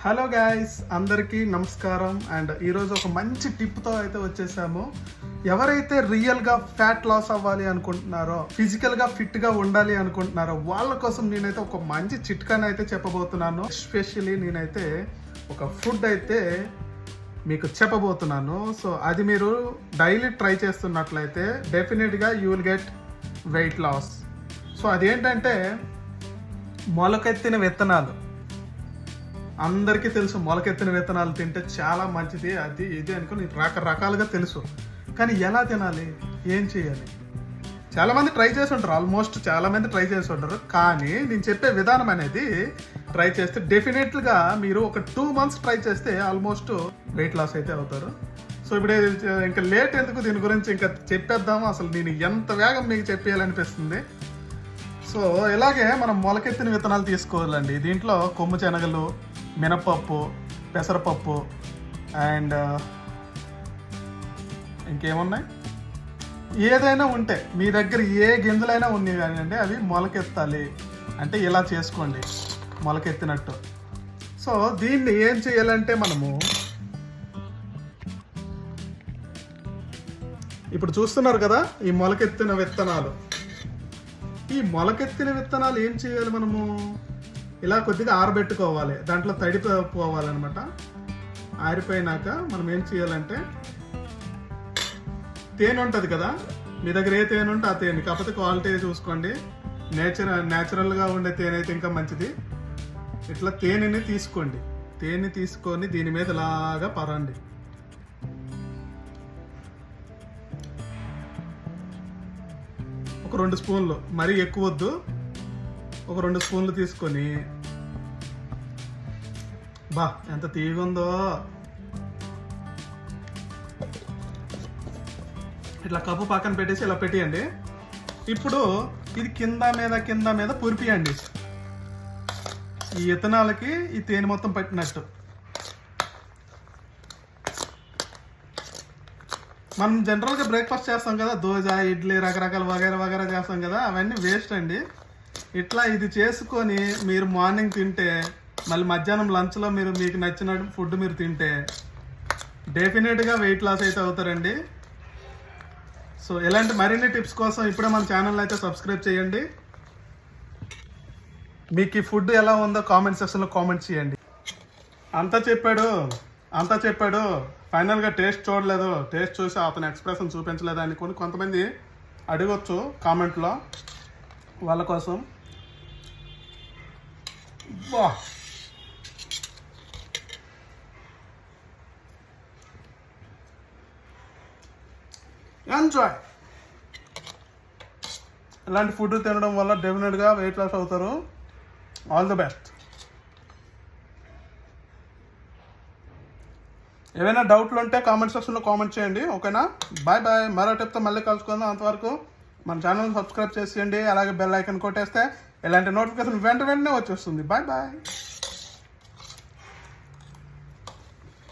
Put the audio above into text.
Hello guys, అందరికీ నమస్కారం. And ఈరోజు ఒక మంచి టిప్తో అయితే వచ్చేసాము. ఎవరైతే రియల్గా ఫ్యాట్ లాస్ అవ్వాలి అనుకుంటున్నారో, ఫిజికల్గా ఫిట్గా ఉండాలి అనుకుంటున్నారో వాళ్ళ కోసం నేనైతే ఒక మంచి చిట్కాని అయితే చెప్పబోతున్నాను. ఎస్పెషల్లీ నేనైతే ఒక ఫుడ్ అయితే మీకు చెప్పబోతున్నాను. సో అది మీరు డైలీ ట్రై చేస్తున్నట్లయితే డెఫినెట్గా you will get weight loss. So అదేంటంటే మొలకెత్తిన విత్తనాలు. అందరికీ తెలుసు మొలకెత్తిన విత్తనాలు తింటే చాలా మంచిది, అది ఇది అనుకుని రకరకాలుగా తెలుసు. కానీ ఎలా తినాలి, ఏం చేయాలి, చాలామంది ట్రై చేసి ఉంటారు. ఆల్మోస్ట్ చాలామంది ట్రై చేసి ఉంటారు. కానీ నేను చెప్పే విధానం అనేది ట్రై చేస్తే డెఫినెట్గా మీరు ఒక 2 months ట్రై చేస్తే ఆల్మోస్ట్ వెయిట్ లాస్ అయితే అవుతారు. సో ఇప్పుడు ఇంకా లేట్ ఎందుకు, దీని గురించి ఇంకా చెప్పేద్దాము. అసలు నేను ఎంత వేగం మీకు చెప్పేయాలనిపిస్తుంది. సో ఇలాగే మనం మొలకెత్తిన విత్తనాలు తీసుకోవాలండి. దీంట్లో కొమ్ము శనగలు, మినపప్పు, పెసరపప్పు అండ్ ఇంకేమున్నాయి, ఏదైనా ఉంటే మీ దగ్గర ఏ గింజలైనా ఉన్నాయి కానివ్వండి, అవి మొలకెత్తాలి. అంటే ఇలా చేసుకోండి మొలకెత్తినట్టు. సో దీన్ని ఏం చేయాలంటే మనము ఇప్పుడు చూస్తున్నారు కదా, ఈ మొలకెత్తిన విత్తనాలు. ఈ మొలకెత్తిన విత్తనాలు ఏం చేయాలి, మనము ఇలా కొద్దిగా ఆరబెట్టుకోవాలి. దాంట్లో తడిపోవాలన్నమాట. ఆరిపోయినాక మనం ఏం చేయాలంటే, తేనె ఉంటుంది కదా, మీ దగ్గర ఏ తేనె ఉంటే ఆ తేనె, కాకపోతే క్వాలిటీ చూసుకోండి. న్యాచురల్గా ఉండే తేనె అయితే ఇంకా మంచిది. ఇట్లా తేనెని తీసుకోండి. తేనె తీసుకొని దీని మీద ఇలాగా పరండి. ఒక 2 స్పూన్లు, మరీ ఎక్కువ వద్దు. ఒక 2 స్పూన్లు తీసుకొని, బా ఎంత తీగుందో, ఇట్లా కప్పు పక్కన పెట్టేసి ఇలా పెట్టేయండి. ఇప్పుడు ఇది కింద మీద పురిపియండి. ఈ విత్తనాలకి ఈ తేనె మొత్తం పట్టినట్టు. మనం జనరల్గా బ్రేక్ఫాస్ట్ చేస్తాం కదా, దోశ, ఇడ్లీ, రకరకాల వగైరా చేస్తాం కదా, అవన్నీ వేస్ట్ అండి. ఇట్లా ఇది చేసుకొని మీరు మార్నింగ్ తింటే, మళ్ళీ మధ్యాహ్నం లంచ్లో మీకు నచ్చిన ఫుడ్ మీరు తింటే డెఫినెట్గా వెయిట్ లాస్ అయితే అవుతారండి. సో ఇలాంటి మరిన్ని టిప్స్ కోసం ఇప్పుడే మన ఛానల్ అయితే సబ్స్క్రైబ్ చేయండి. మీకు ఈ ఫుడ్ ఎలా ఉందో కామెంట్ సెక్షన్లో కామెంట్ చేయండి. అంతా చెప్పాడు ఫైనల్గా టేస్ట్ చూడలేదు, టేస్ట్ చూసి అతని ఎక్స్ప్రెషన్ చూపించలేదు అని కొంతమంది అడగొచ్చు కామెంట్లో. వాళ్ళ కోసం వా ఎంజాయ్. ఇలాంటి ఫుడ్ తినడం వల్ల డెఫినెట్గా వెయిట్ లాస్ అవుతారు. All the best. ఏమైనా డౌట్లు ఉంటే కామెంట్ సెక్షన్లో కామెంట్ చేయండి. ఓకేనా? Bye bye. మరో టిప్తో మళ్ళీ కలుసుకుందాం. అంతవరకు మన ఛానల్ సబ్స్క్రైబ్ చేసేయండి. అలాగే బెల్ ఐకాన్ కొట్టేస్తే ఇలాంటి నోటిఫికేషన్ వెంటనే వచ్చేస్తుంది. Bye bye.